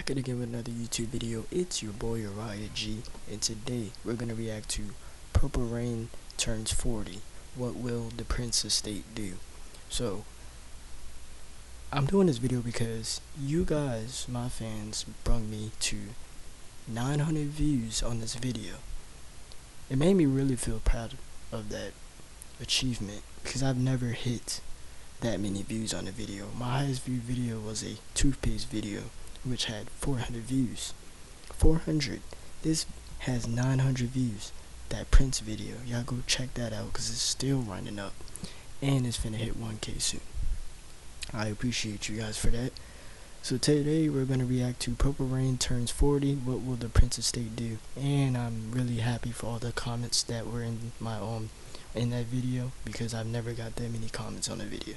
back at again with another YouTube video. It's your boy Uriah G, and today we're gonna react to Purple Rain turns 40. What will the Prince estate do? So I'm doing this video because you guys, my fans, brought me to 900 views on this video. It made me really feel proud of that achievement because I've never hit that many views on a video. My highest viewed video was a toothpaste video which had 400 views. 400. This has 900 views. That Prince video, y'all go check that out because it's still running up and it's finna hit 1K soon. I appreciate you guys for that. So today we're gonna react to Purple Rain turns 40. What will the Prince estate do? And I'm really happy for all the comments that were in my in that video because I've never got that many comments on a video.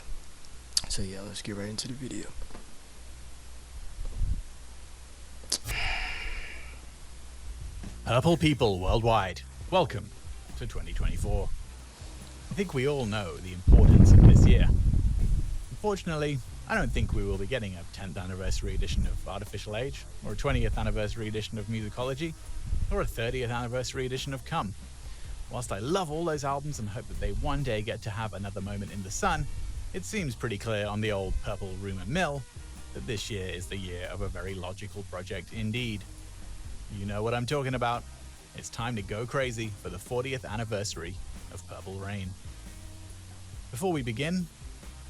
So yeah, let's get right into the video. Purple people worldwide, welcome to 2024. I think we all know the importance of this year. Unfortunately, I don't think we will be getting a 10th anniversary edition of Artificial Age, or a 20th anniversary edition of Musicology, or a 30th anniversary edition of Come. Whilst I love all those albums and hope that they one day get to have another moment in the sun, it seems pretty clear on the old purple rumour mill that this year is the year of a very logical project indeed. You know what I'm talking about. It's time to go crazy for the 40th anniversary of Purple Rain. Before we begin,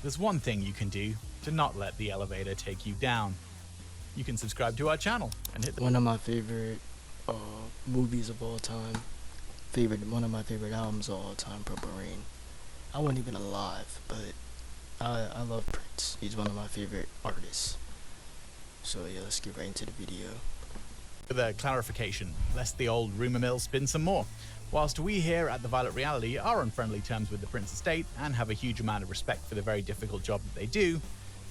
there's one thing you can do to not let the elevator take you down. You can subscribe to our channel and hit the One of my favorite movies of all time. One of my favorite albums of all time, Purple Rain. I wasn't even alive, but I love Prince. He's one of my favorite artists. So yeah, let's get right into the video. With a clarification, lest the old rumour mill spin some more. Whilst we here at The Violet Reality are on friendly terms with the Prince estate and have a huge amount of respect for the very difficult job that they do,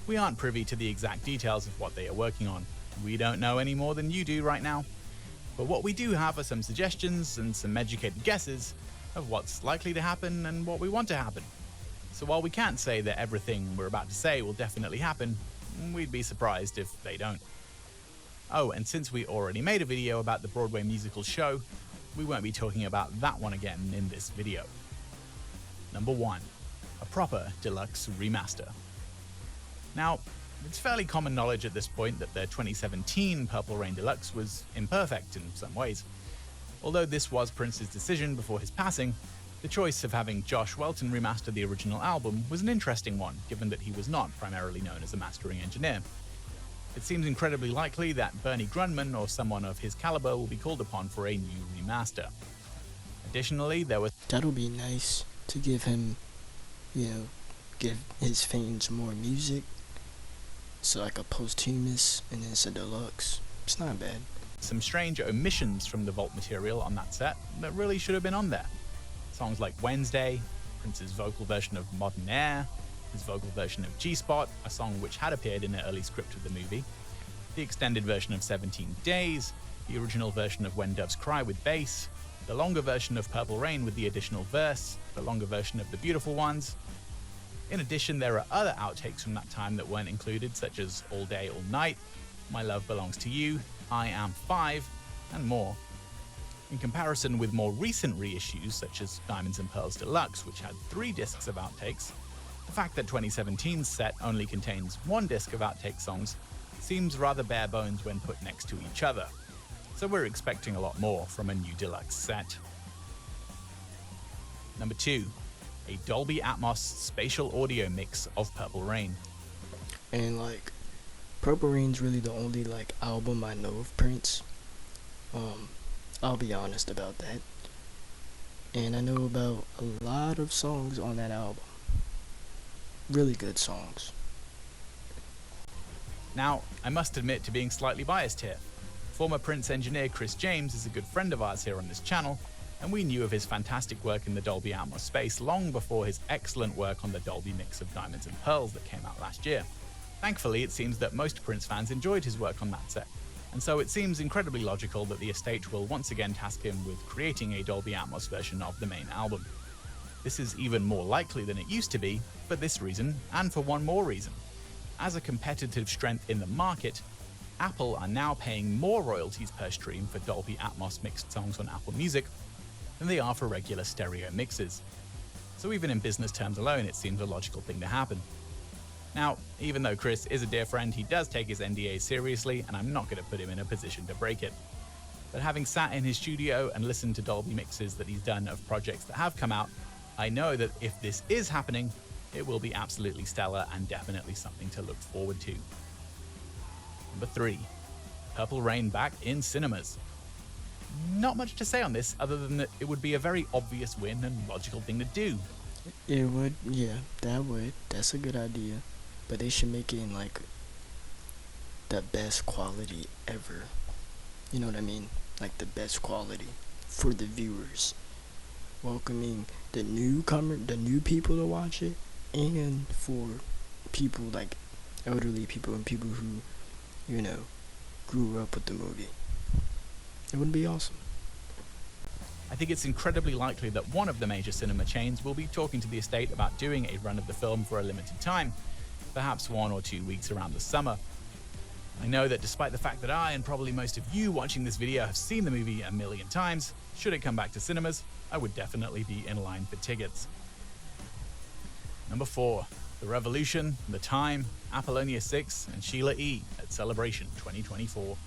we aren't privy to the exact details of what they are working on. We don't know any more than you do right now. But what we do have are some suggestions and some educated guesses of what's likely to happen and what we want to happen. So while we can't say that everything we're about to say will definitely happen, we'd be surprised if they don't. Oh, and since we already made a video about the Broadway musical show, we won't be talking about that one again in this video. Number 1. A proper deluxe remaster. Now, it's fairly common knowledge at this point that the 2017 Purple Rain Deluxe was imperfect in some ways. Although this was Prince's decision before his passing, the choice of having Josh Welton remaster the original album was an interesting one, given that he was not primarily known as a mastering engineer. It seems incredibly likely that Bernie Grundman or someone of his caliber will be called upon for a new remaster. Additionally, there was... That'll be nice to give him, give his fans more music. So like a posthumous and then it's a deluxe. It's not bad. Some strange omissions from the vault material on that set that really should have been on there. Songs like Wednesday, Prince's vocal version of Modern Air, his vocal version of G-Spot, a song which had appeared in the early script of the movie, the extended version of 17 Days, the original version of When Doves Cry with bass, the longer version of Purple Rain with the additional verse, the longer version of The Beautiful Ones. In addition, there are other outtakes from that time that weren't included, such as All Day, All Night, My Love Belongs to You, I Am 5, and more. In comparison with more recent reissues, such as Diamonds and Pearls Deluxe, which had 3 discs of outtakes, the fact that 2017's set only contains 1 disc of outtake songs seems rather bare bones when put next to each other, so we're expecting a lot more from a new deluxe set. Number 2. A Dolby Atmos spatial audio mix of Purple Rain. And like, Purple Rain's really the only like album I know of Prince. I'll be honest about that. And I know about a lot of songs on that album. Really good songs. Now, I must admit to being slightly biased here. Former Prince engineer Chris James is a good friend of ours here on this channel, and we knew of his fantastic work in the Dolby Atmos space long before his excellent work on the Dolby mix of Diamonds and Pearls that came out last year. Thankfully, it seems that most Prince fans enjoyed his work on that set, and so it seems incredibly logical that the estate will once again task him with creating a Dolby Atmos version of the main album. This is even more likely than it used to be for this reason, and for one more reason. As a competitive strength in the market, Apple are now paying more royalties per stream for Dolby Atmos mixed songs on Apple Music than they are for regular stereo mixes. So even in business terms alone, it seems a logical thing to happen. Now, even though Chris is a dear friend, he does take his NDA seriously, and I'm not going to put him in a position to break it. But having sat in his studio and listened to Dolby mixes that he's done of projects that have come out, I know that if this is happening, it will be absolutely stellar and definitely something to look forward to. Number 3. Purple Rain back in cinemas. Not much to say on this other than that it would be a very obvious win and logical thing to do. It would, yeah, that would. That's a good idea. But they should make it in like the best quality ever. You know what I mean? Like the best quality for the viewers. Welcoming the new people to watch it, and for people like elderly people and people who, you know, grew up with the movie. It would be awesome. I think it's incredibly likely that one of the major cinema chains will be talking to the estate about doing a run of the film for a limited time, perhaps 1 or 2 weeks around the summer. I know that despite the fact that I and probably most of you watching this video have seen the movie a million times, should it come back to cinemas, I would definitely be in line for tickets. Number 4. The Revolution, The Time, Apollonia 6, and Sheila E. at Celebration 2024.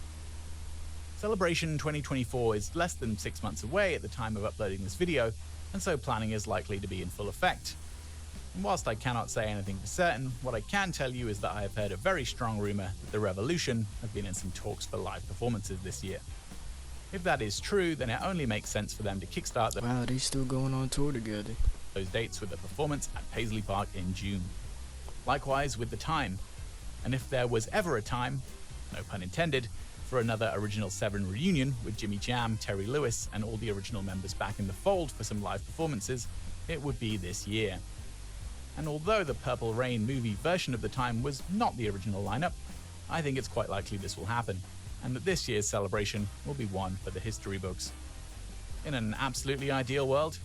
Celebration 2024 is less than 6 months away at the time of uploading this video, and so planning is likely to be in full effect. And whilst I cannot say anything for certain, what I can tell you is that I have heard a very strong rumour that The Revolution have been in some talks for live performances this year. If that is true, then it only makes sense for them to kickstart Wow, they still going on tour together. those dates with a performance at Paisley Park in June. Likewise with The Time. And if there was ever a time, no pun intended, for another Original 7 reunion with Jimmy Jam, Terry Lewis, and all the original members back in the fold for some live performances, it would be this year. And although the Purple Rain movie version of The Time was not the original lineup, I think it's quite likely this will happen, and that this year's celebration will be one for the history books. In an absolutely ideal world,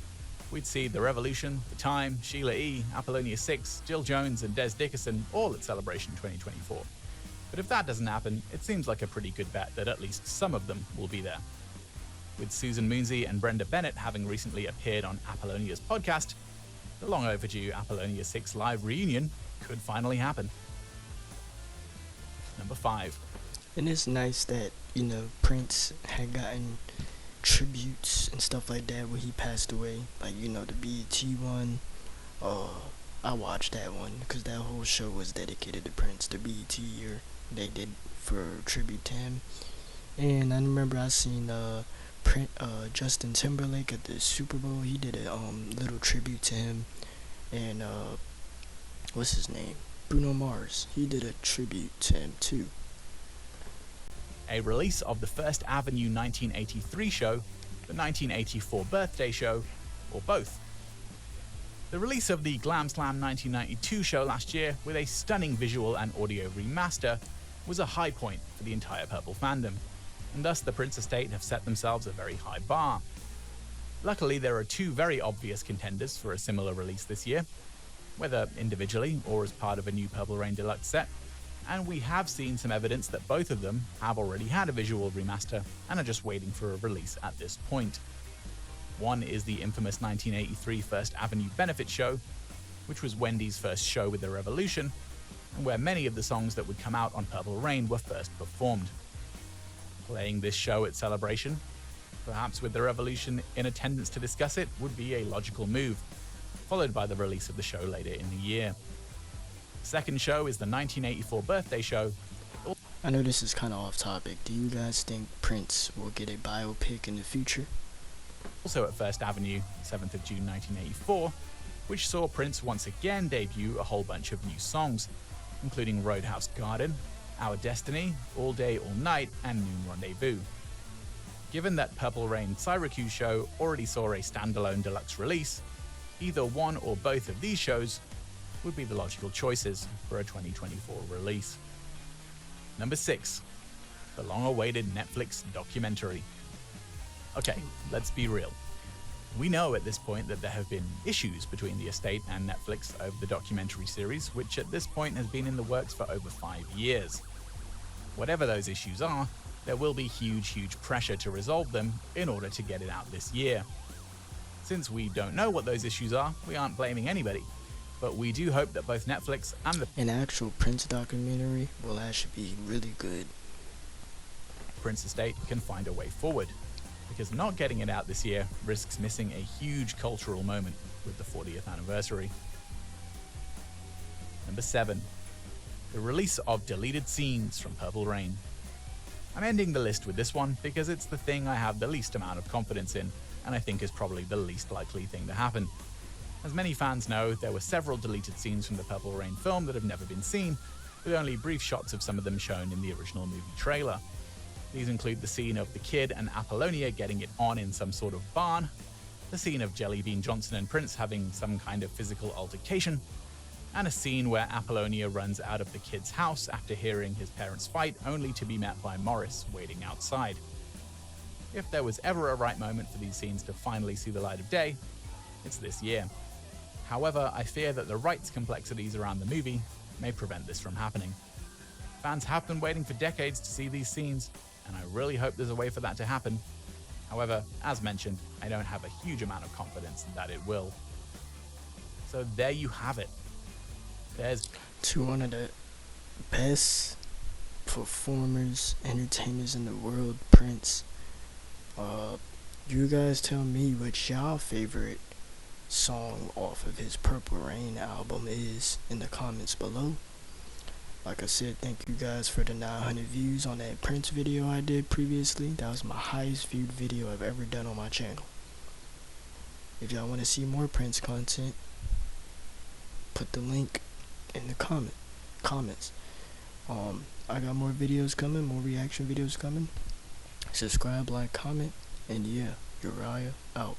we'd see The Revolution, The Time, Sheila E., Apollonia 6, Jill Jones, and Des Dickerson all at Celebration 2024. But if that doesn't happen, it seems like a pretty good bet that at least some of them will be there. With Susan Moonsey and Brenda Bennett having recently appeared on Apollonia's podcast, the long overdue Apollonia 6 live reunion could finally happen. Number 5. And it's nice that, you know, Prince had gotten tributes and stuff like that when he passed away. Like, you know, the BET one. I watched that one because that whole show was dedicated to Prince. The BET year they did for tribute to him. And I remember I seen Justin Timberlake at the Super Bowl. He did a little tribute to him. And what's his name? Bruno Mars. He did a tribute to him too. A release of the First Avenue 1983 show, the 1984 birthday show, or both. The release of the Glam Slam 1992 show last year, with a stunning visual and audio remaster, was a high point for the entire Purple fandom, and thus the Prince estate have set themselves a very high bar. Luckily, there are 2 very obvious contenders for a similar release this year, whether individually or as part of a new Purple Rain Deluxe set, and we have seen some evidence that both of them have already had a visual remaster and are just waiting for a release at this point. One is the infamous 1983 First Avenue Benefit Show, which was Wendy's first show with The Revolution, and where many of the songs that would come out on Purple Rain were first performed. Playing this show at Celebration, perhaps with The Revolution in attendance to discuss it, would be a logical move, followed by the release of the show later in the year. The second show is the 1984 birthday show. I know this is kind of off topic. Do you guys think Prince will get a biopic in the future? Also at First Avenue, 7th of June 1984, which saw Prince once again debut a whole bunch of new songs, including Roadhouse Garden, Our Destiny, All Day All Night, and Noon Rendezvous. Given that Purple Rain Syracuse show already saw a standalone deluxe release, either one or both of these shows would be the logical choices for a 2024 release. Number 6. The long-awaited Netflix documentary. Okay, let's be real. We know at this point that there have been issues between the estate and Netflix over the documentary series, which at this point has been in the works for over 5 years. Whatever those issues are, there will be huge pressure to resolve them in order to get it out this year. Since we don't know what those issues are, we aren't blaming anybody, but we do hope that both Netflix and the An actual Prince documentary will actually be really good. Prince estate can find a way forward, because not getting it out this year risks missing a huge cultural moment with the 40th anniversary. Number 7. The release of deleted scenes from Purple Rain. I'm ending the list with this one because it's the thing I have the least amount of confidence in, and I think is probably the least likely thing to happen. As many fans know, there were several deleted scenes from the Purple Rain film that have never been seen, with only brief shots of some of them shown in the original movie trailer. These include the scene of the kid and Apollonia getting it on in some sort of barn, the scene of Jelly Bean Johnson and Prince having some kind of physical altercation, and a scene where Apollonia runs out of the kid's house after hearing his parents fight, only to be met by Morris waiting outside. If there was ever a right moment for these scenes to finally see the light of day, it's this year. However, I fear that the rights complexities around the movie may prevent this from happening. Fans have been waiting for decades to see these scenes, and I really hope there's a way for that to happen. However, as mentioned, I don't have a huge amount of confidence that it will. So there you have it. There's To one of the best performers, entertainers in the world, Prince. You guys tell me what y'all favorite song off of his Purple Rain album is in the comments below. Like I said, thank you guys for the 900 views on that Prince video I did previously. That was my highest viewed video I've ever done on my channel. If y'all want to see more Prince content, put the link in the comments. I got more videos coming, more reaction videos coming. Subscribe, like, comment, and yeah, Uriah out.